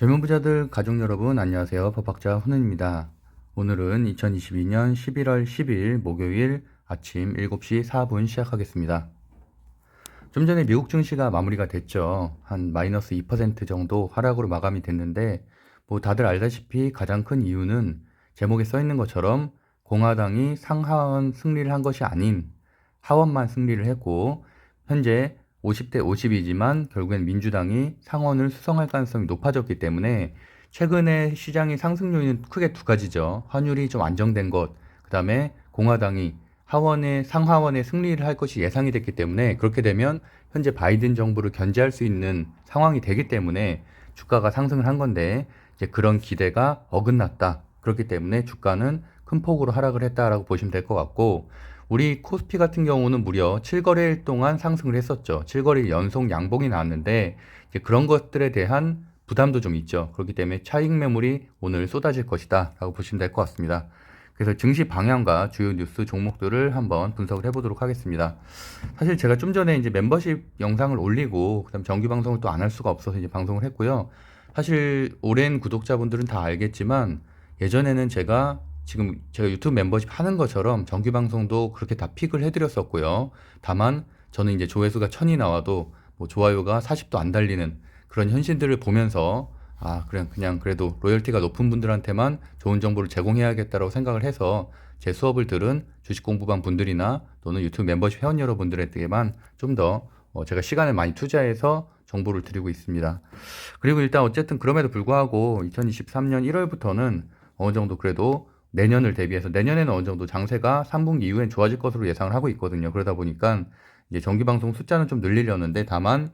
젊은 부자들 가족 여러분 안녕하세요. 법학자 훈훈입니다. 오늘은 2022년 11월 10일 목요일 아침 7시 4분 시작하겠습니다. 좀 전에 미국 증시가 마무리가 됐죠. 한 마이너스 2% 정도 하락으로 마감이 됐는데 뭐 다들 알다시피 가장 큰 이유는 제목에 써 있는 것처럼 공화당이 상하원 승리를 한 것이 아닌 하원만 승리를 했고 현재 50대 50이지만 결국엔 민주당이 상원을 수성할 가능성이 높아졌기 때문에 최근에 시장의 상승 요인은 크게 두 가지죠. 환율이 좀 안정된 것, 그 다음에 공화당이 상하원에 승리를 할 것이 예상이 됐기 때문에 그렇게 되면 현재 바이든 정부를 견제할 수 있는 상황이 되기 때문에 주가가 상승을 한 건데 이제 그런 기대가 어긋났다. 그렇기 때문에 주가는 큰 폭으로 하락을 했다라고 보시면 될 것 같고 우리 코스피 같은 경우는 무려 7거래일 동안 상승을 했었죠. 7거래일 연속 양봉이 나왔는데 이제 그런 것들에 대한 부담도 좀 있죠. 그렇기 때문에 차익 매물이 오늘 쏟아질 것이다 라고 보시면 될 것 같습니다. 그래서 증시 방향과 주요 뉴스 종목들을 한번 분석을 해보도록 하겠습니다. 사실 제가 좀 전에 이제 멤버십 영상을 올리고 그다음 정규 방송을 또 안 할 수가 없어서 이제 방송을 했고요. 사실 오랜 구독자분들은 다 알겠지만 예전에는 제가 유튜브 멤버십 하는 것처럼 정규 방송도 그렇게 다 픽을 해드렸었고요. 다만 저는 이제 조회수가 1000이 나와도 뭐 좋아요가 40도 안 달리는 그런 현실들을 보면서 그냥 그래도 로열티가 높은 분들한테만 좋은 정보를 제공해야겠다라고 생각을 해서 제 수업을 들은 주식 공부방 분들이나 또는 유튜브 멤버십 회원 여러분들에게만 좀 더 제가 시간을 많이 투자해서 정보를 드리고 있습니다. 그리고 일단 어쨌든 그럼에도 불구하고 2023년 1월부터는 어느 정도 그래도 내년을 대비해서 내년에는 어느 정도 장세가 3분기 이후엔 좋아질 것으로 예상을 하고 있거든요. 그러다 보니까 이제 정기 방송 숫자는 좀 늘리려는데 다만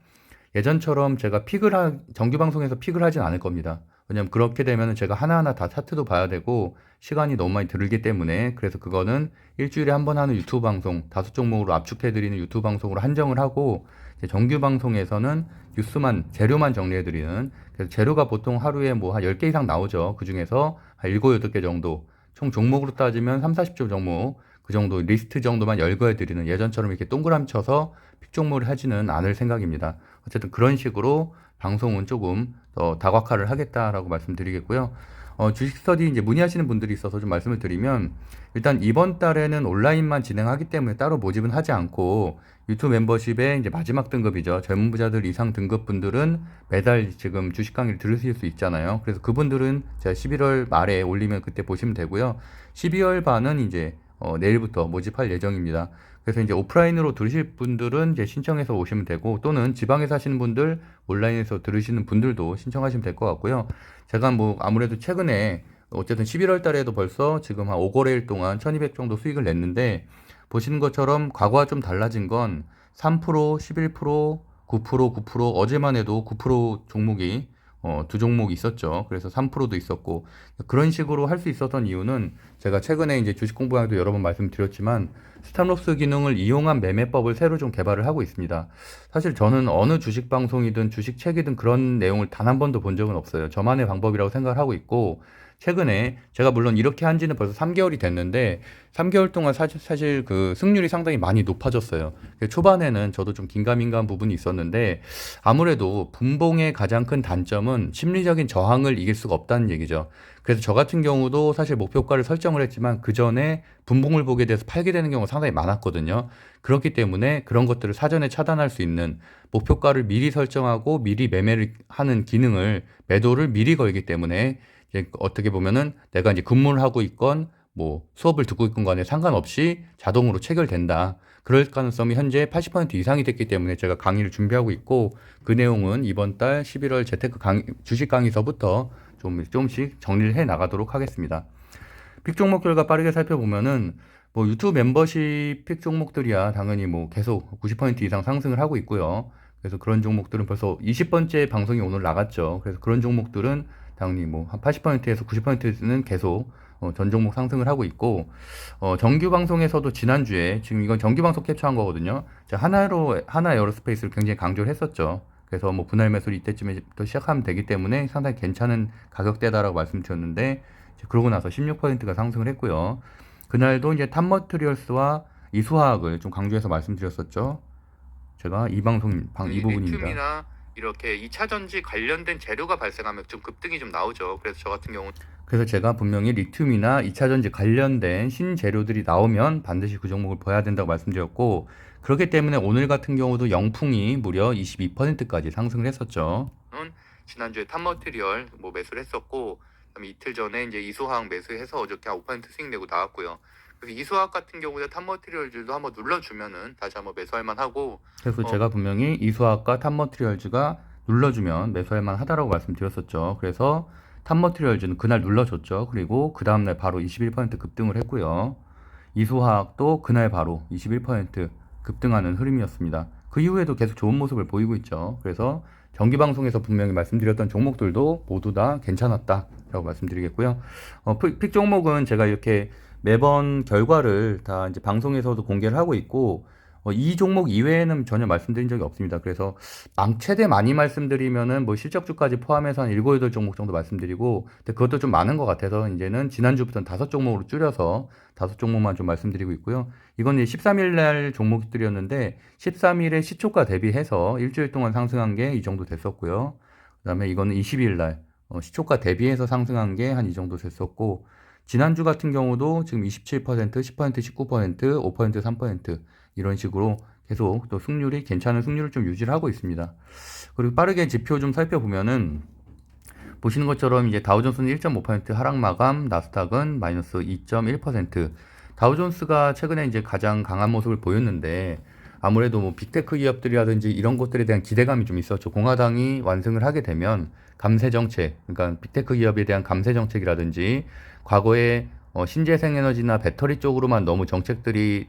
예전처럼 정규 방송에서 픽을 하진 않을 겁니다. 왜냐면 그렇게 되면 제가 하나하나 다 차트도 봐야 되고 시간이 너무 많이 들기 때문에 그래서 그거는 일주일에 한 번 하는 유튜브 방송 5종목으로 압축해드리는 유튜브 방송으로 한정을 하고 이제 정규 방송에서는 재료만 정리해드리는 그래서 재료가 보통 하루에 뭐 한 10개 이상 나오죠. 그 중에서 한 7, 8개 정도 총 종목으로 따지면 3, 40조 종목 그 정도 리스트 정도만 열거해드리는 예전처럼 이렇게 동그라미 쳐서 픽 종목을 하지는 않을 생각입니다. 어쨌든 그런 식으로 방송은 조금 더 다각화를 하겠다라고 말씀드리겠고요. 주식 스터디 이제 문의하시는 분들이 있어서 좀 말씀을 드리면 일단 이번 달에는 온라인만 진행하기 때문에 따로 모집은 하지 않고 유튜브 멤버십의 이제 마지막 등급이죠. 젊은 부자들 이상 등급 분들은 매달 지금 주식 강의를 들으실 수 있잖아요. 그래서 그분들은 제가 11월 말에 올리면 그때 보시면 되고요. 12월 반은 이제 내일부터 모집할 예정입니다. 그래서 이제 오프라인으로 들으실 분들은 이제 신청해서 오시면 되고 또는 지방에 사시는 분들 온라인에서 들으시는 분들도 신청하시면 될 것 같고요. 제가 뭐 아무래도 최근에 어쨌든 11월 달에도 벌써 지금 한 5거래일 동안 1200 정도 수익을 냈는데 보시는 것처럼 과거와 좀 달라진 건 3%, 11%, 9%, 9% 어제만 해도 9% 종목이 두 종목이 있었죠. 그래서 3%도 있었고 그런 식으로 할 수 있었던 이유는 제가 최근에 이제 주식 공부에도 여러 번 말씀드렸지만 스탑로스 기능을 이용한 매매법을 새로 좀 개발을 하고 있습니다. 사실 저는 어느 주식 방송이든 주식 책이든 그런 내용을 단 한 번도 본 적은 없어요. 저만의 방법이라고 생각을 하고 있고 최근에 제가 물론 이렇게 한 지는 벌써 3개월이 됐는데 3개월 동안 사실 그 승률이 상당히 많이 높아졌어요. 초반에는 저도 좀 긴가민가한 부분이 있었는데 아무래도 분봉의 가장 큰 단점은 심리적인 저항을 이길 수가 없다는 얘기죠. 그래서 저 같은 경우도 사실 목표가를 설정을 했지만 그 전에 분봉을 보게 돼서 팔게 되는 경우가 상당히 많았거든요. 그렇기 때문에 그런 것들을 사전에 차단할 수 있는 목표가를 미리 설정하고 미리 매매를 하는 기능을 매도를 미리 걸기 때문에 이제 어떻게 보면은 내가 이제 근무를 하고 있건 뭐 수업을 듣고 있건 간에 상관없이 자동으로 체결된다. 그럴 가능성이 현재 80% 이상이 됐기 때문에 제가 강의를 준비하고 있고 그 내용은 이번 달 11월 주식 강의서부터 조금씩 정리를 해 나가도록 하겠습니다. 픽 종목 결과 빠르게 살펴보면은 뭐 유튜브 멤버십 픽 종목들이야 당연히 뭐 계속 90% 이상 상승을 하고 있고요. 그래서 그런 종목들은 벌써 20번째 방송이 오늘 나갔죠. 그래서 그런 종목들은 당연히 뭐 한 80%에서 90%는 계속 전 종목 상승을 하고 있고 정규 방송에서도 지난주에 지금 이건 정규 방송 캡처한 거거든요. 제가 하나 에어로스페이스를 굉장히 강조를 했었죠. 그래서 뭐 분할 매수를 이때쯤에부터 시작하면 되기 때문에 상당히 괜찮은 가격대다라고 말씀드렸는데 그러고 나서 16%가 상승을 했고요. 그날도 이제 탑머트리얼스와 이수화학을 좀 강조해서 말씀드렸었죠. 제가 이 그 부분입니다. 리튬이나 이렇게 2차 전지 관련된 재료가 발생하면 좀 급등이 좀 나오죠. 그래서 저 같은 경우는 그래서 제가 분명히 리튬이나 2차 전지 관련된 신재료들이 나오면 반드시 그 종목을 봐야 된다고 말씀드렸고, 그렇기 때문에 오늘 같은 경우도 영풍이 무려 22%까지 상승을 했었죠. 지난주에 탑머티리얼 뭐 매수를 했었고, 그다음에 이틀 전에 이제 이수화학 매수해서 어저께 한 5% 수익 내고 나왔고요. 그래서 이수화학 같은 경우에 탑머티리얼들도 한번 눌러주면은 다시 한번 매수할 만하고, 그래서 제가 분명히 이수화학과 탑머티리얼즈가 눌러주면 매수할 만하다라고 말씀드렸었죠. 그래서 탑머티리얼즈는 그날 눌러줬죠. 그리고 그 다음날 바로 21% 급등을 했고요. 이수화학도 그날 바로 21% 급등하는 흐름이었습니다. 그 이후에도 계속 좋은 모습을 보이고 있죠. 그래서 정기방송에서 분명히 말씀드렸던 종목들도 모두 다 괜찮았다라고 말씀드리겠고요. 픽 종목은 제가 이렇게 매번 결과를 다 이제 방송에서도 공개를 하고 있고, 이 종목 이외에는 전혀 말씀드린 적이 없습니다. 그래서 최대 많이 말씀드리면은 뭐 실적주까지 포함해서 한 7, 8종목 정도 말씀드리고, 근데 그것도 좀 많은 것 같아서 이제는 지난주부터는 5종목으로 줄여서 5종목만 좀 말씀드리고 있고요. 이건 이제 13일 날 종목들이었는데 13일에 시초가 대비해서 일주일 동안 상승한 게 이 정도 됐었고요. 그다음에 이거는 20일 날 시초가 대비해서 상승한 게 한 이 정도 됐었고, 지난주 같은 경우도 지금 27%, 10%, 19%, 5%, 3% 이런 식으로 계속 또 승률이 괜찮은 승률을 좀 유지를 하고 있습니다. 그리고 빠르게 지표 좀 살펴보면은 보시는 것처럼 이제 다우존스는 1.5% 하락 마감, 나스닥은 마이너스 2.1%. 다우존스가 최근에 이제 가장 강한 모습을 보였는데, 아무래도 뭐 빅테크 기업들이라든지 이런 것들에 대한 기대감이 좀 있었죠. 공화당이 완승을 하게 되면 감세 정책, 그러니까 빅테크 기업에 대한 감세 정책이라든지 과거에 신재생 에너지나 배터리 쪽으로만 너무 정책들이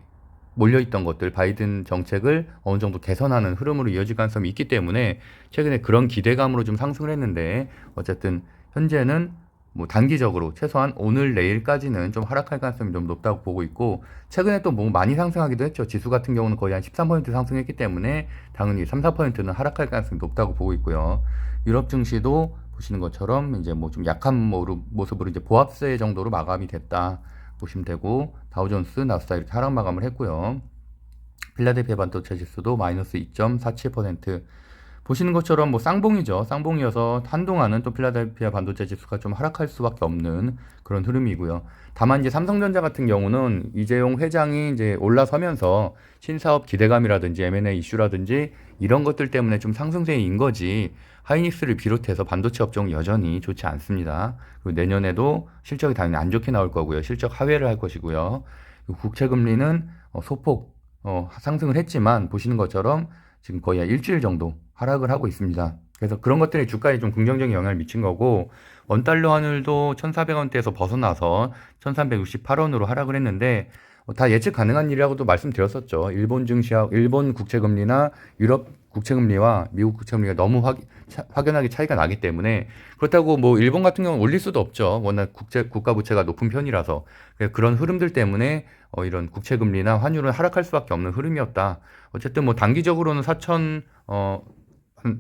몰려있던 것들, 바이든 정책을 어느 정도 개선하는 흐름으로 이어질 가능성이 있기 때문에 최근에 그런 기대감으로 좀 상승을 했는데, 어쨌든 현재는 뭐 단기적으로 최소한 오늘 내일까지는 좀 하락할 가능성이 좀 높다고 보고 있고, 최근에 또 뭐 많이 상승하기도 했죠. 지수 같은 경우는 거의 한 13% 상승했기 때문에 당연히 3, 4%는 하락할 가능성이 높다고 보고 있고요. 유럽 증시도 보시는 것처럼 이제 뭐 좀 약한 모습으로 이제 보합세 정도로 마감이 됐다 보시면 되고, 다우존스, 나스닥 이렇게 하락 마감을 했고요. 필라델피아 반도체 지수도 마이너스 2.47%. 보시는 것처럼 뭐 쌍봉이죠. 쌍봉이어서 한동안은 또 필라델피아 반도체 지수가 좀 하락할 수밖에 없는 그런 흐름이고요. 다만 이제 삼성전자 같은 경우는 이재용 회장이 이제 올라서면서 신사업 기대감이라든지 M&A 이슈라든지 이런 것들 때문에 좀 상승세인 거지, 하이닉스를 비롯해서 반도체 업종은 여전히 좋지 않습니다. 그리고 내년에도 실적이 당연히 안 좋게 나올 거고요. 실적 하회를 할 것이고요. 국채금리는 소폭 상승을 했지만 보시는 것처럼 지금 거의 한 일주일 정도 하락을 하고 있습니다. 그래서 그런 것들이 주가에 좀 긍정적인 영향을 미친 거고, 원달러 환율도 1,400원대에서 벗어나서 1,368원으로 하락을 했는데, 다 예측 가능한 일이라고도 말씀드렸었죠. 일본 증시하고 일본 국채금리나 유럽 국채금리와 미국 국채금리가 너무 확연하게 차이가 나기 때문에, 그렇다고 뭐 일본 같은 경우는 올릴 수도 없죠. 워낙 국가 부채가 높은 편이라서. 그런 흐름들 때문에 이런 국채금리나 환율은 하락할 수밖에 없는 흐름이었다. 어쨌든 뭐 단기적으로는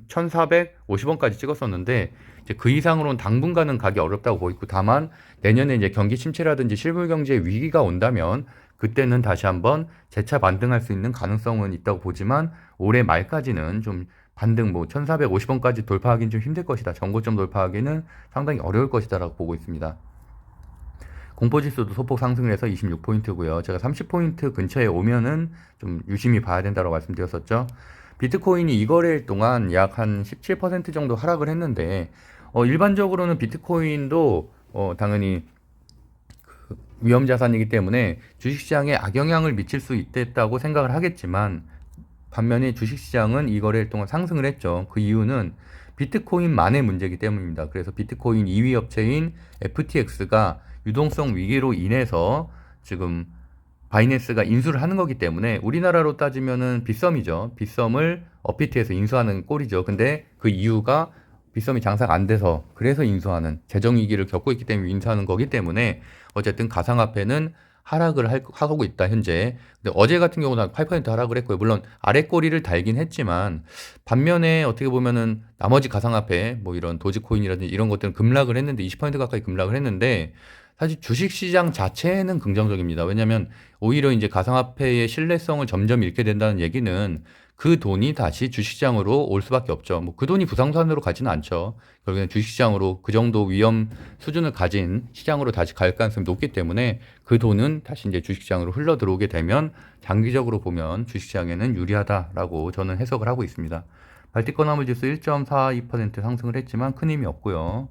1,450원까지 찍었었는데, 이제 그 이상으로는 당분간은 가기 어렵다고 보고 있고, 다만 내년에 이제 경기 침체라든지 실물 경제 위기가 온다면 그때는 다시 한번 재차 반등할 수 있는 가능성은 있다고 보지만, 올해 말까지는 좀 반등 뭐 1,450원까지 돌파하기는 좀 힘들 것이다. 전고점 돌파하기는 상당히 어려울 것이다라고 보고 있습니다. 공포지수도 소폭 상승을 해서 26포인트고요. 제가 30포인트 근처에 오면은 좀 유심히 봐야 된다고 말씀드렸었죠. 비트코인이 이거래일 동안 약 한 17% 정도 하락을 했는데, 일반적으로는 비트코인도 당연히 위험 자산이기 때문에 주식시장에 악영향을 미칠 수 있다고 생각을 하겠지만, 반면에 주식시장은 이거래일 동안 상승을 했죠. 그 이유는 비트코인만의 문제이기 때문입니다. 그래서 비트코인 2위 업체인 FTX가 유동성 위기로 인해서 지금 바이낸스가 인수를 하는 거기 때문에, 우리나라로 따지면은 빗썸이죠. 빗썸을 업비트에서 인수하는 꼴이죠. 근데 그 이유가 빗썸이 장사가 안 돼서, 그래서 인수하는, 재정 위기를 겪고 있기 때문에 인수하는 거기 때문에 어쨌든 가상화폐는 하락을 하고 있다 현재. 근데 어제 같은 경우는 8% 하락을 했고요. 물론 아래 꼬리를 달긴 했지만, 반면에 어떻게 보면은 나머지 가상화폐 뭐 이런 도지코인이라든지 이런 것들은 급락을 했는데 20% 가까이 급락을 했는데, 사실 주식시장 자체는 긍정적입니다. 왜냐하면 오히려 이제 가상화폐의 신뢰성을 점점 잃게 된다는 얘기는 그 돈이 다시 주식시장으로 올 수밖에 없죠. 뭐 그 돈이 부동산으로 가지는 않죠. 결국엔 주식시장으로 그 정도 위험 수준을 가진 시장으로 다시 갈 가능성이 높기 때문에 그 돈은 다시 이제 주식시장으로 흘러 들어오게 되면 장기적으로 보면 주식시장에는 유리하다라고 저는 해석을 하고 있습니다. 발틱 건화물지수 1.42% 상승을 했지만 큰 힘이 없고요.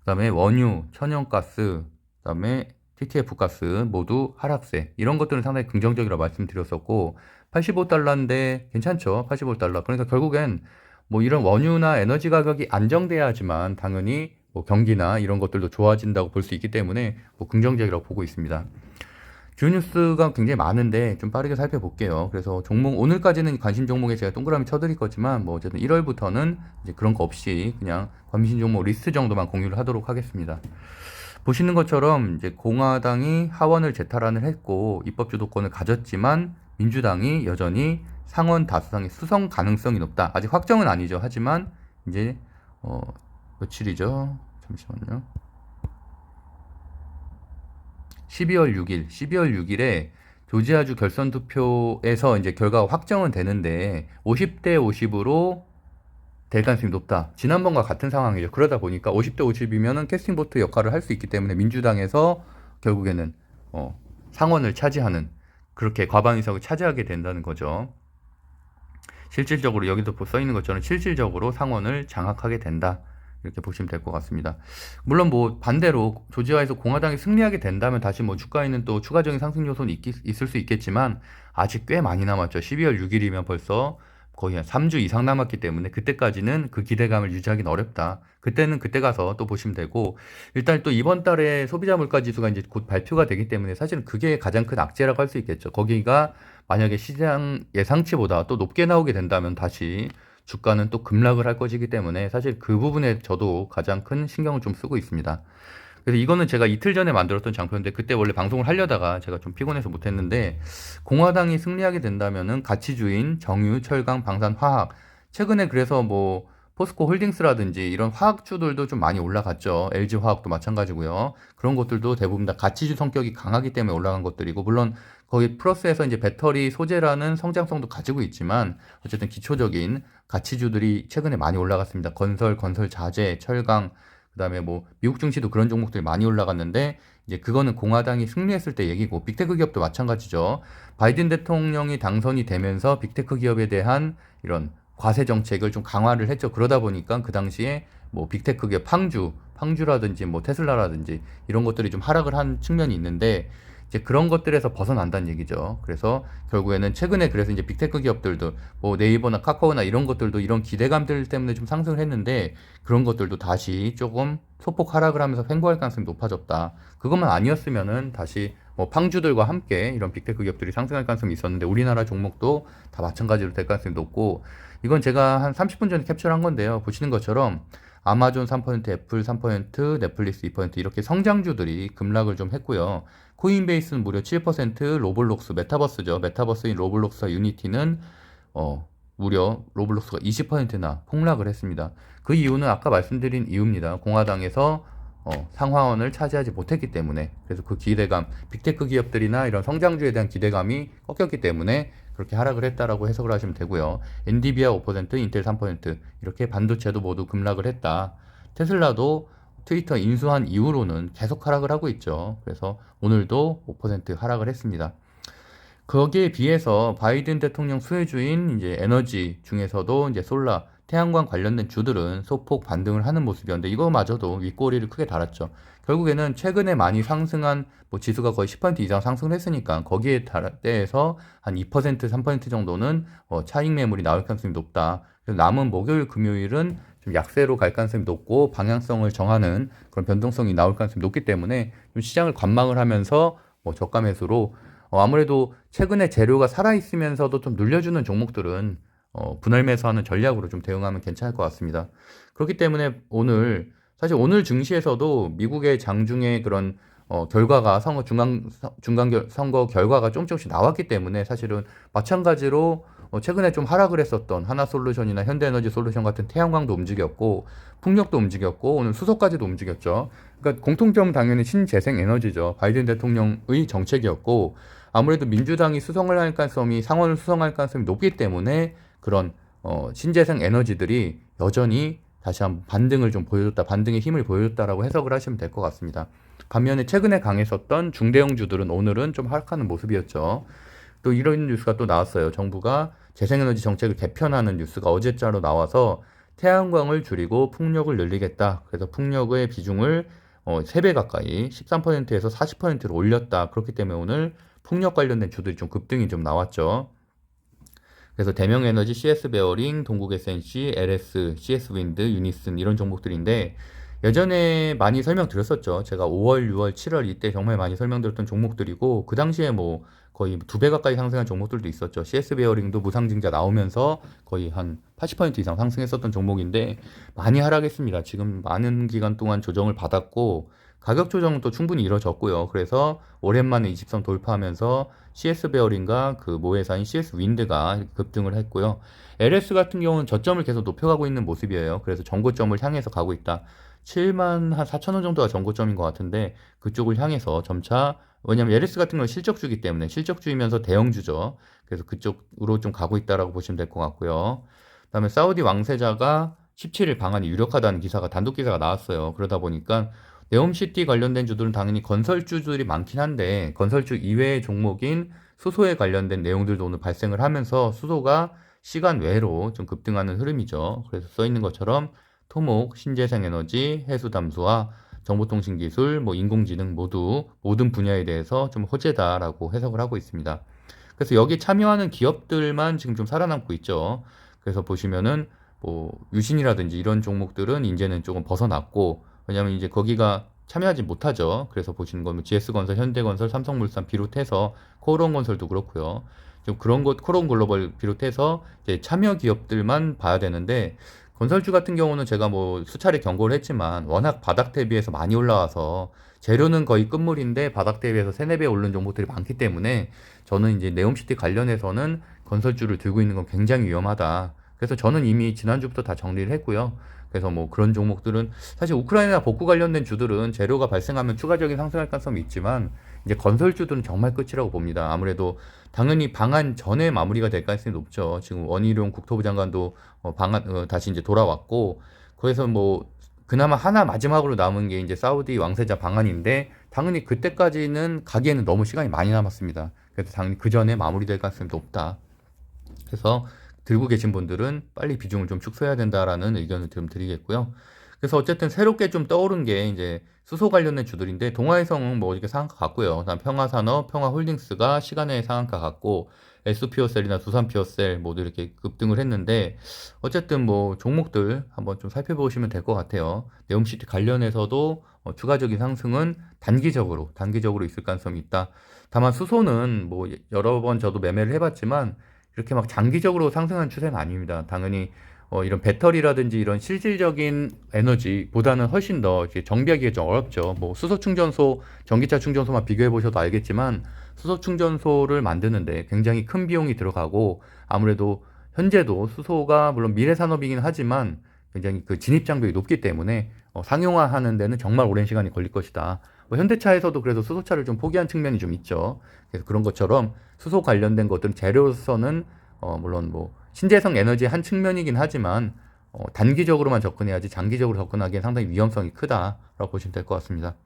그다음에 원유, 천연가스, 그다음에 TTF 가스 모두 하락세, 이런 것들은 상당히 긍정적이라고 말씀드렸었고 85달러인데 괜찮죠. 85달러. 그러니까 결국엔 뭐 이런 원유나 에너지 가격이 안정돼야지만 당연히 뭐 경기나 이런 것들도 좋아진다고 볼 수 있기 때문에 뭐 긍정적이라고 보고 있습니다. 주요 뉴스가 굉장히 많은데 좀 빠르게 살펴볼게요. 그래서 종목, 오늘까지는 관심 종목에 제가 동그라미 쳐드릴 거지만 뭐 어쨌든 1월부터는 이제 그런 거 없이 그냥 관심 종목 리스트 정도만 공유를 하도록 하겠습니다. 보시는 것처럼 이제 공화당이 하원을 재탈환을 했고 입법 주도권을 가졌지만 민주당이 여전히 상원 다수당의 수성 가능성이 높다. 아직 확정은 아니죠. 하지만 이제 며칠이죠? 잠시만요. 12월 6일에 조지아주 결선 투표에서 이제 결과가 확정은 되는데 50대 50으로 될 가능성이 높다. 지난번과 같은 상황이죠. 그러다 보니까 50대 50이면은 캐스팅 보트 역할을 할 수 있기 때문에 민주당에서 결국에는 상원을 차지하는, 그렇게 과반 의석을 차지하게 된다는 거죠. 실질적으로 여기도 써 있는 것처럼 실질적으로 상원을 장악하게 된다. 이렇게 보시면 될 것 같습니다. 물론 뭐 반대로 조지아에서 공화당이 승리하게 된다면 다시 뭐 주가에는 또 추가적인 상승 요소는 있을 수 있겠지만 아직 꽤 많이 남았죠. 12월 6일이면 벌써 거의 한 3주 이상 남았기 때문에 그때까지는 그 기대감을 유지하기는 어렵다. 그때는 그때 가서 또 보시면 되고, 일단 또 이번 달에 소비자 물가 지수가 이제 곧 발표가 되기 때문에 사실은 그게 가장 큰 악재라고 할 수 있겠죠. 거기가 만약에 시장 예상치보다 또 높게 나오게 된다면 다시 주가는 또 급락을 할 것이기 때문에 사실 그 부분에 저도 가장 큰 신경을 좀 쓰고 있습니다. 그래서 이거는 제가 이틀 전에 만들었던 장표인데 그때 원래 방송을 하려다가 제가 좀 피곤해서 못했는데, 공화당이 승리하게 된다면은 가치주인 정유, 철강, 방산, 화학, 최근에 그래서 뭐 포스코 홀딩스라든지 이런 화학주들도 좀 많이 올라갔죠. LG 화학도 마찬가지고요. 그런 것들도 대부분 다 가치주 성격이 강하기 때문에 올라간 것들이고, 물론 거기 플러스에서 이제 배터리 소재라는 성장성도 가지고 있지만 어쨌든 기초적인 가치주들이 최근에 많이 올라갔습니다. 건설 자재, 철강, 그다음에 뭐 미국 증시도 그런 종목들이 많이 올라갔는데 이제 그거는 공화당이 승리했을 때 얘기고, 빅테크 기업도 마찬가지죠. 바이든 대통령이 당선이 되면서 빅테크 기업에 대한 이런 과세 정책을 좀 강화를 했죠. 그러다 보니까 그 당시에 뭐 빅테크 기업 팡주라든지 뭐 테슬라라든지 이런 것들이 좀 하락을 한 측면이 있는데 이제 그런 것들에서 벗어난다는 얘기죠. 그래서 결국에는 최근에 그래서 이제 빅테크 기업들도 뭐 네이버나 카카오나 이런 것들도 이런 기대감들 때문에 좀 상승을 했는데 그런 것들도 다시 조금 소폭 하락을 하면서 횡보할 가능성이 높아졌다. 그것만 아니었으면은 다시 뭐 팡주들과 함께 이런 빅테크 기업들이 상승할 가능성이 있었는데 우리나라 종목도 다 마찬가지로 될 가능성이 높고, 이건 제가 한 30분 전에 캡처한 건데요. 보시는 것처럼 아마존 3%, 애플 3%, 넷플릭스 2% 이렇게 성장주들이 급락을 좀 했고요. 코인베이스는 무려 7%, 로블록스, 메타버스죠. 메타버스인 로블록스와 유니티는 무려 로블록스가 20%나 폭락을 했습니다. 그 이유는 아까 말씀드린 이유입니다. 공화당에서 상하원을 차지하지 못했기 때문에, 그래서 그 기대감, 빅테크 기업들이나 이런 성장주에 대한 기대감이 꺾였기 때문에 그렇게 하락을 했다라고 해석을 하시면 되고요. 엔비디아 5%, 인텔 3% 이렇게 반도체도 모두 급락을 했다. 테슬라도 트위터 인수한 이후로는 계속 하락을 하고 있죠. 그래서 오늘도 5% 하락을 했습니다. 거기에 비해서 바이든 대통령 수혜주인 이제 에너지 중에서도 이제 솔라, 태양광 관련된 주들은 소폭 반등을 하는 모습이었는데 이거마저도 윗꼬리를 크게 달았죠. 결국에는 최근에 많이 상승한 뭐 지수가 거의 10% 이상 상승을 했으니까 거기에 대해서 한 2%, 3% 정도는 차익 매물이 나올 가능성이 높다. 그래서 남은 목요일, 금요일은 좀 약세로 갈 가능성이 높고 방향성을 정하는 그런 변동성이 나올 가능성이 높기 때문에 좀 시장을 관망을 하면서 뭐 저가 매수로 아무래도 최근에 재료가 살아있으면서도 좀 눌려주는 종목들은 분할 매수하는 전략으로 좀 대응하면 괜찮을 것 같습니다. 그렇기 때문에 사실 오늘 증시에서도 미국의 장중에 그런 결과가 중간 선거 결과가 조금씩 나왔기 때문에 사실은 마찬가지로 최근에 좀 하락을 했었던 하나솔루션이나 현대에너지솔루션 같은 태양광도 움직였고 풍력도 움직였고 오늘 수소까지도 움직였죠. 그러니까 공통점 당연히 신재생에너지죠. 바이든 대통령의 정책이었고 아무래도 민주당이 수성을 할 가능성이 상원을 수성할 가능성이 높기 때문에 그런 신재생 에너지들이 여전히 다시 한번 반등을 좀 보여줬다, 반등의 힘을 보여줬다라고 해석을 하시면 될 것 같습니다. 반면에 최근에 강했었던 중대형주들은 오늘은 좀 하락하는 모습이었죠. 또 이런 뉴스가 또 나왔어요. 정부가 재생에너지 정책을 개편하는 뉴스가 어제자로 나와서 태양광을 줄이고 풍력을 늘리겠다. 그래서 풍력의 비중을 3배 가까이 13%에서 40%로 올렸다. 그렇기 때문에 오늘 풍력 관련된 주들이 좀 급등이 좀 나왔죠. 그래서 대명에너지, CS베어링, 동국SNC, LS, CS윈드, 유니슨 이런 종목들인데 예전에 많이 설명드렸었죠. 제가 5월, 6월, 7월 이때 정말 많이 설명드렸던 종목들이고 그 당시에 뭐 거의 2배 가까이 상승한 종목들도 있었죠. CS베어링도 무상증자 나오면서 거의 한 80% 이상 상승했었던 종목인데 많이 하락했습니다. 지금 많은 기간 동안 조정을 받았고 가격 조정은 또 충분히 이루어졌고요. 그래서 오랜만에 20선 돌파하면서 CS베어링과 그 모회사인 CS윈드가 급등을 했고요. LS 같은 경우는 저점을 계속 높여가고 있는 모습이에요. 그래서 정고점을 향해서 가고 있다. 7만 한 4천 원 정도가 정고점인 것 같은데 그쪽을 향해서 점차 왜냐면 LS 같은 경우는 실적주기 때문에 실적주이면서 대형주죠. 그래서 그쪽으로 좀 가고 있다라고 보시면 될 것 같고요. 그다음에 사우디 왕세자가 17일 방한이 유력하다는 기사가 단독 기사가 나왔어요. 그러다 보니까 네옴시티 관련된 주들은 당연히 건설주들이 많긴 한데 건설주 이외의 종목인 수소에 관련된 내용들도 오늘 발생을 하면서 수소가 시간 외로 좀 급등하는 흐름이죠. 그래서 써 있는 것처럼 토목, 신재생에너지, 해수담수화, 정보통신기술, 뭐 인공지능 모두 모든 분야에 대해서 좀 호재다라고 해석을 하고 있습니다. 그래서 여기 참여하는 기업들만 지금 좀 살아남고 있죠. 그래서 보시면은 뭐 유신이라든지 이런 종목들은 이제는 조금 벗어났고 왜냐면 이제 거기가 참여하지 못하죠. 그래서 보시는 거면 GS건설, 현대건설, 삼성물산 비롯해서 코오롱건설도 그렇고요. 좀 그런 것 코오롱글로벌 비롯해서 이제 참여 기업들만 봐야 되는데 건설주 같은 경우는 제가 뭐 수차례 경고를 했지만 워낙 바닥 대비해서 많이 올라와서 재료는 거의 끝물인데 바닥 대비해서 3, 4배 오른 종목들이 많기 때문에 저는 이제 네옴시티 관련해서는 건설주를 들고 있는 건 굉장히 위험하다. 그래서 저는 이미 지난주부터 다 정리를 했고요. 그래서 뭐 그런 종목들은 사실 우크라이나 복구 관련된 주들은 재료가 발생하면 추가적인 상승할 가능성이 있지만 이제 건설주들은 정말 끝이라고 봅니다. 아무래도 당연히 방한 전에 마무리가 될 가능성이 높죠. 지금 원희룡 국토부 장관도 방한 다시 이제 돌아왔고 그래서 뭐 그나마 하나 마지막으로 남은 게 이제 사우디 왕세자 방한인데 당연히 그때까지는 가기에는 너무 시간이 많이 남았습니다. 그래서 당연히 그 전에 마무리될 가능성이 높다. 그래서 들고 계신 분들은 빨리 비중을 좀 축소해야 된다라는 의견을 좀 드리겠고요. 그래서 어쨌든 새롭게 좀 떠오른 게 이제 수소 관련된 주들인데 동아해성은 뭐 이렇게 상한가 같고요. 그다음 평화산업, 평화홀딩스가 시간의 상한가 같고 SPO셀이나 두산피어셀 모두 이렇게 급등을 했는데 어쨌든 뭐 종목들 한번 좀 살펴보시면 될 것 같아요. 네옴시티 관련해서도 추가적인 상승은 단기적으로 있을 가능성이 있다. 다만 수소는 뭐 여러 번 저도 매매를 해봤지만 이렇게 막 장기적으로 상승한 추세는 아닙니다. 당연히 이런 배터리라든지 이런 실질적인 에너지보다는 훨씬 더 정비하기가 좀 어렵죠. 뭐 수소 충전소, 전기차 충전소만 비교해 보셔도 알겠지만 수소 충전소를 만드는데 굉장히 큰 비용이 들어가고 아무래도 현재도 수소가 물론 미래 산업이긴 하지만 굉장히 그 진입 장벽이 높기 때문에 상용화하는 데는 정말 오랜 시간이 걸릴 것이다. 뭐 현대차에서도 그래서 수소차를 좀 포기한 측면이 좀 있죠. 그래서 그런 것처럼 수소 관련된 것들은 재료로서는 물론 뭐 신재생 에너지의 한 측면이긴 하지만 단기적으로만 접근해야지 장기적으로 접근하기엔 상당히 위험성이 크다라고 보시면 될 것 같습니다.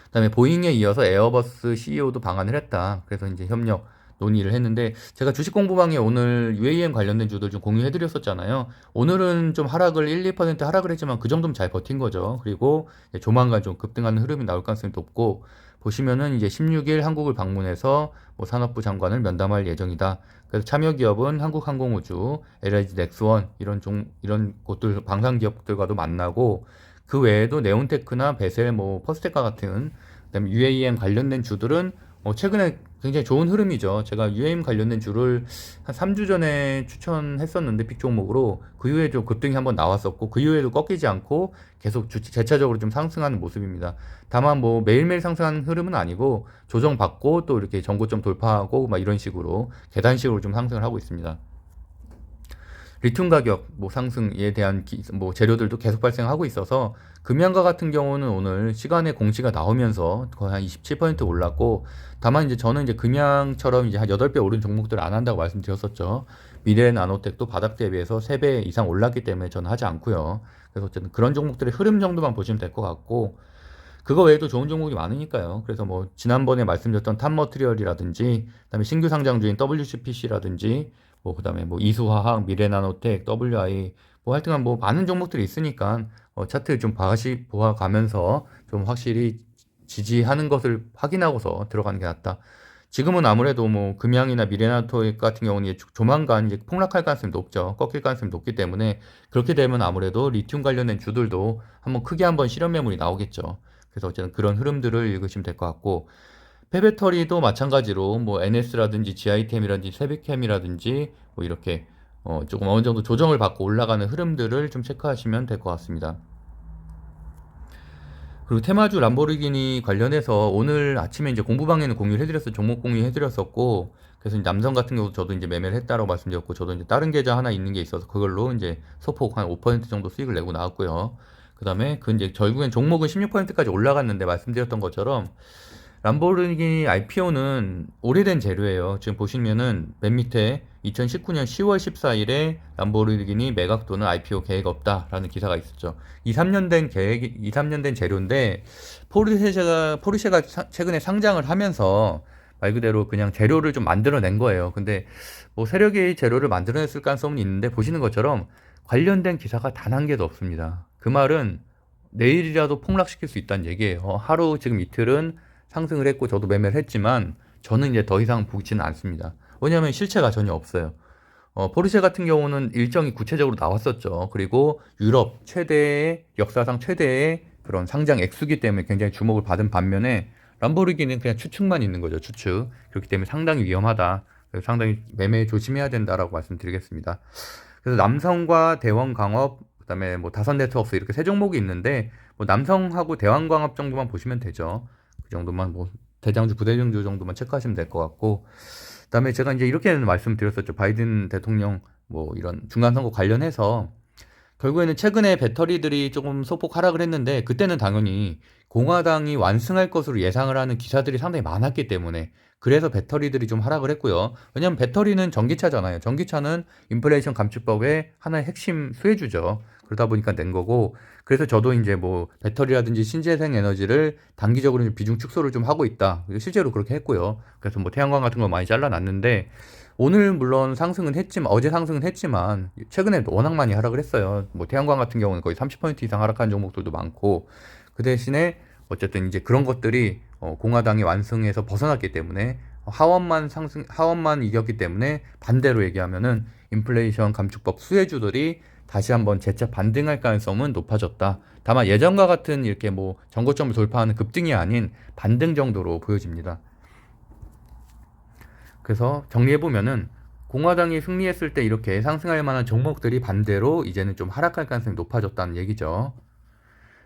그다음에 보잉에 이어서 에어버스 CEO도 방한을 했다. 그래서 이제 협력 논의를 했는데 제가 주식 공부방에 오늘 UAM 관련된 주들 좀 공유해드렸었잖아요. 오늘은 좀 하락을 1, 2% 하락을 했지만 그 정도면 잘 버틴 거죠. 그리고 조만간 좀 급등하는 흐름이 나올 가능성이 높고 보시면은 이제 16일 한국을 방문해서 뭐 산업부 장관을 면담할 예정이다. 그래서 참여 기업은 한국항공우주, LG 넥스원 이런 곳들 방산 기업들과도 만나고 그 외에도 네온테크나 베셀, 뭐 퍼스테카 같은 그다음에 UAM 관련된 주들은 최근에 굉장히 좋은 흐름이죠. 제가 UAM 관련된 주를 한 3주 전에 추천했었는데 픽 종목으로 그 이후에 좀 급등이 한번 나왔었고 그 이후에도 꺾이지 않고 계속 재차적으로 좀 상승하는 모습입니다. 다만 뭐 매일매일 상승하는 흐름은 아니고 조정받고 또 이렇게 전고점 돌파하고 막 이런 식으로 계단식으로 좀 상승을 하고 있습니다. 리튬 가격 뭐 상승에 대한 뭐 재료들도 계속 발생하고 있어서 금양가 같은 경우는 오늘 시간에 공시가 나오면서 거의 한 27% 올랐고, 다만 이제 저는 이제 금양처럼 이제 한 8배 오른 종목들을 안 한다고 말씀드렸었죠. 미래 나노텍도 바닥 대비해서 3배 이상 올랐기 때문에 저는 하지 않고요. 그래서 어쨌든 그런 종목들의 흐름 정도만 보시면 될 것 같고, 그거 외에도 좋은 종목이 많으니까요. 그래서 뭐 지난번에 말씀드렸던 탑머트리얼이라든지 그다음에 신규 상장주인 WCPC라든지 뭐 그다음에 뭐 이수화학, 미래나노텍, WI 뭐 하여튼간 뭐 많은 종목들이 있으니까 차트 좀 보아가면서 좀 확실히 지지하는 것을 확인하고서 들어가는 게 낫다. 지금은 아무래도 뭐 금양이나 미래나노텍 같은 경우는 이제 조만간 이제 폭락할 가능성이 높죠. 꺾일 가능성이 높기 때문에 그렇게 되면 아무래도 리튬 관련된 주들도 한번 크게 한번 실현 매물이 나오겠죠. 그래서 어쨌든 그런 흐름들을 읽으시면 될 것 같고, 폐배터리도 마찬가지로 뭐 NS라든지 GI템이라든지 세비캠이라든지 뭐 이렇게 조금 어느 정도 조정을 받고 올라가는 흐름들을 좀 체크하시면 될 것 같습니다. 그리고 테마주 람보르기니 관련해서 오늘 아침에 이제 공부방에는 공유를 해드렸어, 종목 공유해드렸었고, 그래서 이제 남성 같은 경우도 저도 이제 매매를 했다라고 말씀드렸고, 저도 이제 다른 계좌 하나 있는 게 있어서 그걸로 이제 소폭 한 5% 정도 수익을 내고 나왔고요. 그 다음에 그 이제 결국엔 종목은 16%까지 올라갔는데 말씀드렸던 것처럼 람보르기니 IPO는 오래된 재료예요. 지금 보시면은 맨 밑에 2019년 10월 14일에 람보르기니 매각 또는 IPO 계획 없다라는 기사가 있었죠. 2, 3년 된 계획, 2, 3년 된 재료인데 포르쉐가 최근에 상장을 하면서 말 그대로 그냥 재료를 좀 만들어낸 거예요. 근데 뭐 세력이 재료를 만들어냈을 가능성은 있는데 보시는 것처럼 관련된 기사가 단 한 개도 없습니다. 그 말은 내일이라도 폭락시킬 수 있다는 얘기예요. 하루 지금 이틀은 상승을 했고 저도 매매를 했지만 저는 이제 더 이상 보지는 않습니다. 왜냐하면 실체가 전혀 없어요. 포르쉐 같은 경우는 일정이 구체적으로 나왔었죠. 그리고 유럽 최대의 역사상 최대의 그런 상장 액수기 때문에 굉장히 주목을 받은 반면에 람보르기니는 그냥 추측만 있는 거죠. 추측. 그렇기 때문에 상당히 위험하다. 그래서 상당히 매매 조심해야 된다라고 말씀드리겠습니다. 그래서 남성과 대원광업, 그다음에 뭐 다선네트워크스 이렇게 세 종목이 있는데 뭐 남성하고 대원광업 정도만 보시면 되죠. 그 정도만 뭐 대장주, 부대장주 정도만 체크하시면 될 것 같고, 그다음에 제가 이제 이렇게 말씀드렸었죠. 바이든 대통령 뭐 이런 중간 선거 관련해서 결국에는 최근에 배터리들이 조금 소폭 하락을 했는데 그때는 당연히 공화당이 완승할 것으로 예상을 하는 기사들이 상당히 많았기 때문에 그래서 배터리들이 좀 하락을 했고요. 왜냐하면 배터리는 전기차잖아요. 전기차는 인플레이션 감축법의 하나의 핵심 수혜주죠. 그러다 보니까 낸 거고, 그래서 저도 이제 뭐 배터리라든지 신재생 에너지를 단기적으로 비중 축소를 좀 하고 있다. 실제로 그렇게 했고요. 그래서 뭐 태양광 같은 거 많이 잘라놨는데 오늘 물론 상승은 했지만, 어제 상승은 했지만 최근에 워낙 많이 하락을 했어요. 뭐 태양광 같은 경우는 거의 30% 이상 하락한 종목들도 많고, 그 대신에 어쨌든 이제 그런 것들이 공화당이 완승해서 벗어났기 때문에 하원만 이겼기 때문에 반대로 얘기하면은 인플레이션 감축법 수혜주들이 다시 한번 재차 반등할 가능성은 높아졌다. 다만 예전과 같은 이렇게 뭐 전고점을 돌파하는 급등이 아닌 반등 정도로 보여집니다. 그래서 정리해보면은 공화당이 승리했을 때 이렇게 상승할 만한 종목들이 반대로 이제는 좀 하락할 가능성이 높아졌다는 얘기죠.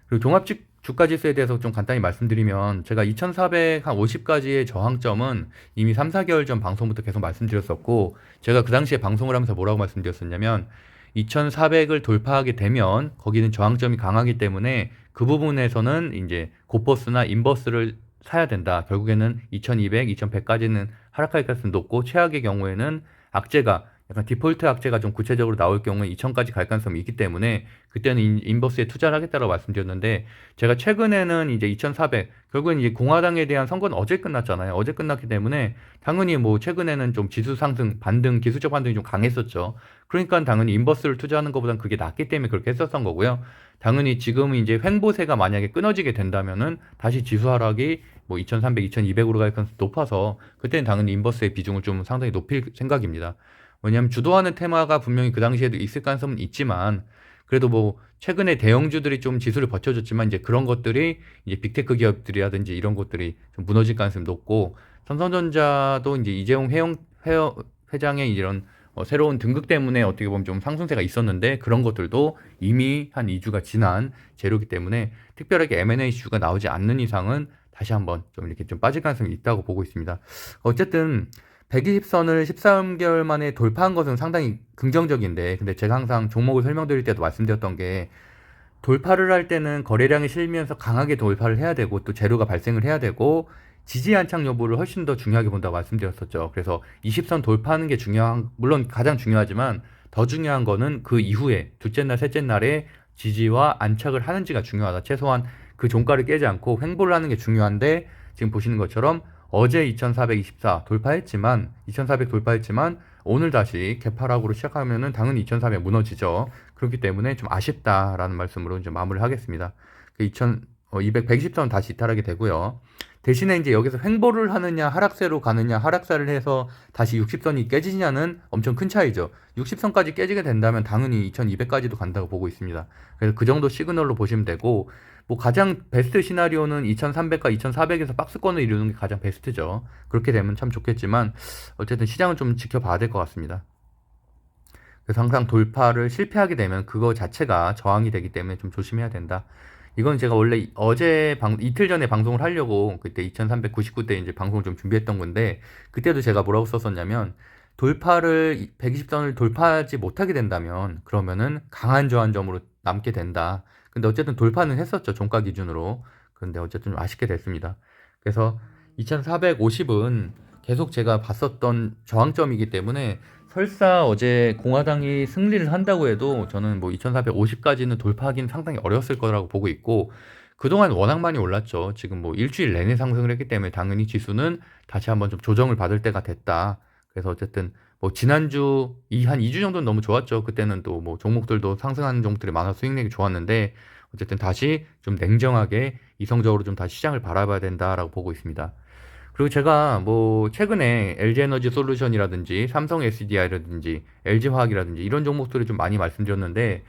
그리고 종합직 주가지수에 대해서 좀 간단히 말씀드리면, 제가 2450까지의 저항점은 이미 3, 4개월 전 방송부터 계속 말씀드렸었고, 제가 그 당시에 방송을 하면서 뭐라고 말씀드렸었냐면 2400을 돌파하게 되면 거기는 저항점이 강하기 때문에 그 부분에서는 이제 고버스나 인버스를 사야 된다. 결국에는 2200, 2100까지는 하락할 가능성이 높고, 최악의 경우에는 악재가 약간 디폴트 악재가 좀 구체적으로 나올 경우에 2000까지 갈 가능성이 있기 때문에 그때는 인버스에 투자를 하겠다고 말씀드렸는데, 제가 최근에는 이제 2400, 결국엔 이제 공화당에 대한 선거는 어제 끝났잖아요. 어제 끝났기 때문에 당연히 뭐 최근에는 좀 지수 상승, 반등, 기술적 반등이 좀 강했었죠. 그러니까 당연히 인버스를 투자하는 것보다는 그게 낫기 때문에 그렇게 했었던 거고요. 당연히 지금 이제 횡보세가 만약에 끊어지게 된다면은 다시 지수 하락이 뭐 2300, 2200으로 갈 가능성이 높아서 그때는 당연히 인버스의 비중을 좀 상당히 높일 생각입니다. 왜냐하면 주도하는 테마가 분명히 그 당시에도 있을 가능성은 있지만 그래도 뭐 최근에 대형주들이 좀 지수를 버텨줬지만 이제 그런 것들이 이제 빅테크 기업들이라든지 이런 것들이 좀 무너질 가능성이 높고, 삼성전자도 이제 이재용 회장의 이런 새로운 등극 때문에 어떻게 보면 좀 상승세가 있었는데, 그런 것들도 이미 한 2주가 지난 재료기 때문에 특별하게 M&A 이슈가 나오지 않는 이상은 다시 한번 좀 이렇게 좀 빠질 가능성이 있다고 보고 있습니다. 어쨌든 120선을 13개월 만에 돌파한 것은 상당히 긍정적인데, 근데 제가 항상 종목을 설명드릴 때도 말씀드렸던 게, 돌파를 할 때는 거래량이 실리면서 강하게 돌파를 해야 되고, 또 재료가 발생을 해야 되고, 지지 안착 여부를 훨씬 더 중요하게 본다고 말씀드렸었죠. 그래서 20선 돌파하는 게 물론 가장 중요하지만, 더 중요한 거는 그 이후에 둘째 날, 셋째 날에 지지와 안착을 하는지가 중요하다. 최소한 그 종가를 깨지 않고 횡보를 하는 게 중요한데, 지금 보시는 것처럼 어제 2424 돌파했지만, 2400 돌파했지만 오늘 다시 개파락으로 시작하면은 당연히 2400 무너지죠. 그렇기 때문에 좀 아쉽다라는 말씀으로 이제 마무리를 하겠습니다. 120선 다시 이탈하게 되고요. 대신에 이제 여기서 횡보를 하느냐, 하락세로 가느냐, 하락세를 해서 다시 60선이 깨지냐는 엄청 큰 차이죠. 60선까지 깨지게 된다면 당연히 2200까지도 간다고 보고 있습니다. 그래서 그 정도 시그널로 보시면 되고, 뭐 가장 베스트 시나리오는 2300과 2400에서 박스권을 이루는 게 가장 베스트죠. 그렇게 되면 참 좋겠지만, 어쨌든 시장은 좀 지켜봐야 될 것 같습니다. 그래서 항상 돌파를 실패하게 되면 그거 자체가 저항이 되기 때문에 좀 조심해야 된다. 이건 제가 원래 이틀 전에 방송을 하려고 그때 2399대 이제 방송을 좀 준비했던 건데, 그때도 제가 뭐라고 썼었냐면, 120선을 돌파하지 못하게 된다면 그러면은 강한 저항점으로 남게 된다. 근데 어쨌든 돌파는 했었죠, 종가 기준으로. 그런데 어쨌든 좀 아쉽게 됐습니다. 그래서 2450은 계속 제가 봤었던 저항점이기 때문에, 설사 어제 공화당이 승리를 한다고 해도 저는 뭐 2450까지는 돌파하기는 상당히 어려웠을 거라고 보고 있고, 그동안 워낙 많이 올랐죠. 지금 뭐 일주일 내내 상승을 했기 때문에 당연히 지수는 다시 한번 좀 조정을 받을 때가 됐다. 그래서 어쨌든 뭐 지난주 한 2주 정도는 너무 좋았죠. 그때는 또 뭐 종목들도 상승하는 종목들이 많아서 수익 내기 좋았는데, 어쨌든 다시 좀 냉정하게 이성적으로 좀 다시 시장을 바라봐야 된다라고 보고 있습니다. 그리고 제가 뭐 최근에 LG에너지 솔루션이라든지 삼성 SDI라든지 LG화학이라든지 이런 종목들을 좀 많이 말씀드렸는데,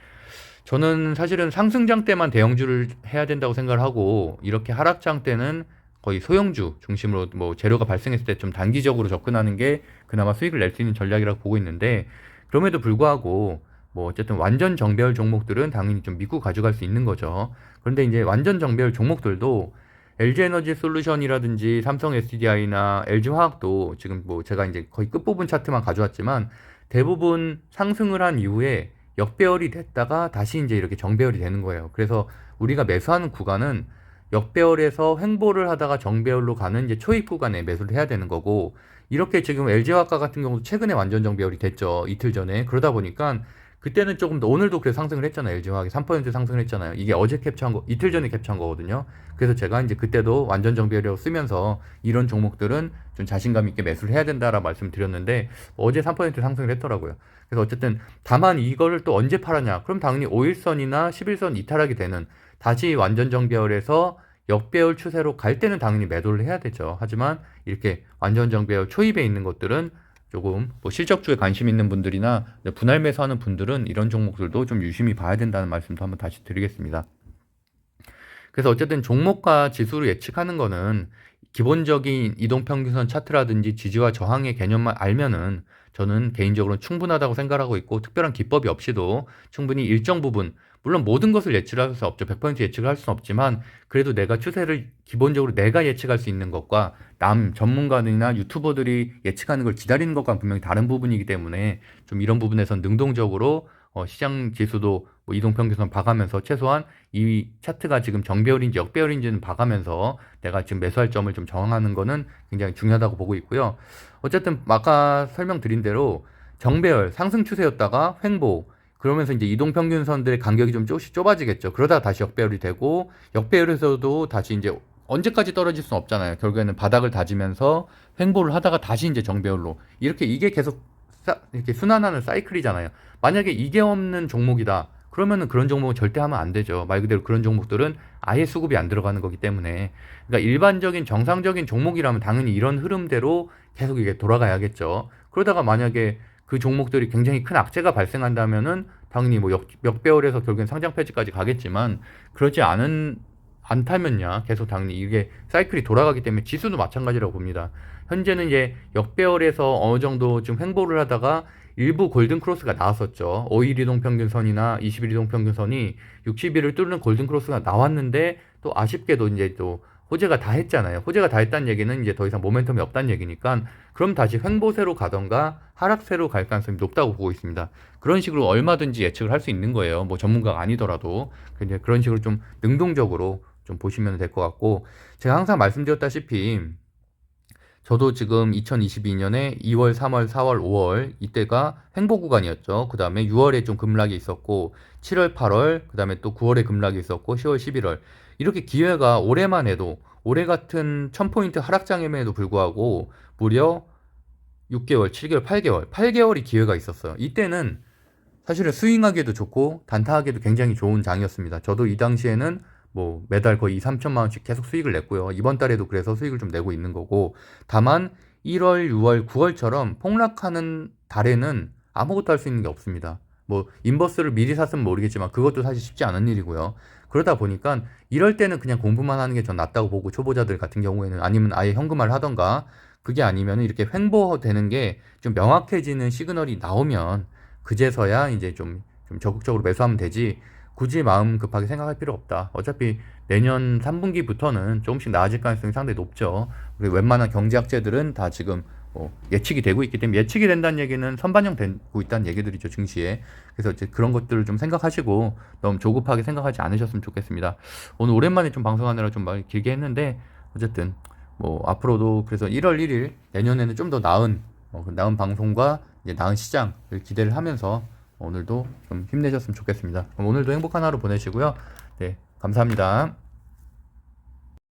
저는 사실은 상승장 때만 대형주를 해야 된다고 생각을 하고, 이렇게 하락장 때는 거의 소형주 중심으로 뭐 재료가 발생했을 때 좀 단기적으로 접근하는 게 그나마 수익을 낼 수 있는 전략이라고 보고 있는데, 그럼에도 불구하고 뭐 어쨌든 완전 정배열 종목들은 당연히 좀 믿고 가져갈 수 있는 거죠. 그런데 이제 완전 정배열 종목들도 LG에너지 솔루션이라든지 삼성 SDI나 LG화학도 지금 뭐 제가 이제 거의 끝부분 차트만 가져왔지만, 대부분 상승을 한 이후에 역배열이 됐다가 다시 이제 이렇게 정배열이 되는 거예요. 그래서 우리가 매수하는 구간은 역배열에서 횡보를 하다가 정배열로 가는 이제 초입 구간에 매수를 해야 되는 거고, 이렇게 지금 LG화학과 같은 경우도 최근에 완전 정배열이 됐죠. 이틀 전에. 그러다 보니까 그때는 조금 더, 오늘도 그래서 상승을 했잖아요. LG화학이 3% 상승을 했잖아요. 이게 어제 캡처한 거, 이틀 전에 캡처한 거거든요. 그래서 제가 이제 그때도 완전 정배열이라고 쓰면서 이런 종목들은 좀 자신감 있게 매수를 해야 된다라고 말씀드렸는데, 어제 3% 상승을 했더라고요. 그래서 어쨌든 다만 이거를 또 언제 팔았냐? 그럼 당연히 5일선이나 11선 이탈하게 되는, 다시 완전 정배열에서 역배열 추세로 갈 때는 당연히 매도를 해야 되죠. 하지만 이렇게 완전 정배열 초입에 있는 것들은 조금 뭐 실적주에 관심 있는 분들이나 분할 매수하는 분들은 이런 종목들도 좀 유심히 봐야 된다는 말씀도 한번 다시 드리겠습니다. 그래서 어쨌든 종목과 지수를 예측하는 거는 기본적인 이동평균선 차트라든지 지지와 저항의 개념만 알면은 저는 개인적으로 충분하다고 생각하고 있고, 특별한 기법이 없이도 충분히 일정 부분, 물론 모든 것을 예측할 수 없죠. 100% 예측을 할 수는 없지만, 그래도 내가 추세를 기본적으로 내가 예측할 수 있는 것과 남 전문가들이나 유튜버들이 예측하는 걸 기다리는 것과 분명히 다른 부분이기 때문에, 좀 이런 부분에선 능동적으로 시장 지수도 뭐 이동평균선 봐가면서 최소한 이 차트가 지금 정배열인지 역배열인지는 봐가면서 내가 지금 매수할 점을 좀 정하는 거는 굉장히 중요하다고 보고 있고요. 어쨌든 아까 설명드린 대로 정배열 상승 추세였다가 횡보, 그러면서 이제 이동평균선들의 간격이 좀 조금씩 좁아지겠죠. 그러다가 다시 역배열이 되고, 역배열에서도 다시 이제 언제까지 떨어질 수는 없잖아요. 결국에는 바닥을 다지면서 횡보를 하다가 다시 이제 정배열로, 이게 계속 이렇게 순환하는 사이클이잖아요. 만약에 이게 없는 종목이다, 그러면은 그런 종목은 절대 하면 안 되죠. 말 그대로 그런 종목들은 아예 수급이 안 들어가는 거기 때문에. 그러니까 일반적인 정상적인 종목이라면 당연히 이런 흐름대로 계속 이게 돌아가야겠죠. 그러다가 만약에 그 종목들이 굉장히 큰 악재가 발생한다면은 당연히 뭐 역배열에서 결국엔 상장 폐지까지 가겠지만 그러지 않다면야 계속 당연히 이게 사이클이 돌아가기 때문에 지수도 마찬가지라고 봅니다. 현재는 이제 역배열에서 어느 정도 좀 횡보를 하다가 일부 골든 크로스가 나왔었죠. 5일 이동 평균선이나 20일 이동 평균선이 60일을 뚫는 골든 크로스가 나왔는데 또 아쉽게도 이제 또 호재가 다 했잖아요. 호재가 다 했다는 얘기는 이제 더 이상 모멘텀이 없다는 얘기니까 그럼 다시 횡보세로 가던가 하락세로 갈 가능성이 높다고 보고 있습니다. 그런 식으로 얼마든지 예측을 할 수 있는 거예요. 뭐 전문가가 아니더라도. 근데 그런 식으로 좀 능동적으로 좀 보시면 될 것 같고, 제가 항상 말씀드렸다시피 저도 지금 2022년에 2월, 3월, 4월, 5월 이때가 횡보 구간이었죠. 그 다음에 6월에 좀 급락이 있었고 7월, 8월, 그 다음에 또 9월에 급락이 있었고 10월, 11월 이렇게 기회가 올해만 해도 올해 같은 1000포인트 하락장임에도 불구하고 무려 6개월, 7개월, 8개월이 기회가 있었어요. 이때는 사실은 스윙하기에도 좋고 단타하기에도 굉장히 좋은 장이었습니다. 저도 이 당시에는 뭐 매달 거의 2, 3천만 원씩 계속 수익을 냈고요. 이번 달에도 그래서 수익을 좀 내고 있는 거고, 다만 1월, 6월, 9월처럼 폭락하는 달에는 아무것도 할 수 있는 게 없습니다. 뭐 인버스를 미리 샀으면 모르겠지만 그것도 사실 쉽지 않은 일이고요. 그러다 보니까 이럴 때는 그냥 공부만 하는 게 전 낫다고 보고, 초보자들 같은 경우에는 아니면 아예 현금화를 하던가, 그게 아니면 이렇게 횡보되는 게 좀 명확해지는 시그널이 나오면 그제서야 이제 좀 적극적으로 매수하면 되지, 굳이 마음 급하게 생각할 필요 없다. 어차피 내년 3분기부터는 조금씩 나아질 가능성이 상당히 높죠. 그리고 웬만한 경제학자들은 다 지금 예측이 되고 있기 때문에, 예측이 된다는 얘기는 선반영되고 있다는 얘기들이죠, 증시에. 그래서 이제 그런 것들을 좀 생각하시고 너무 조급하게 생각하지 않으셨으면 좋겠습니다. 오늘 오랜만에 좀 방송하느라 좀 말 길게 했는데, 어쨌든 뭐 앞으로도 그래서 1월 1일 내년에는 좀 더 나은 방송과 이제 나은 시장을 기대를 하면서 오늘도 좀 힘내셨으면 좋겠습니다. 그럼 오늘도 행복한 하루 보내시고요. 네, 감사합니다.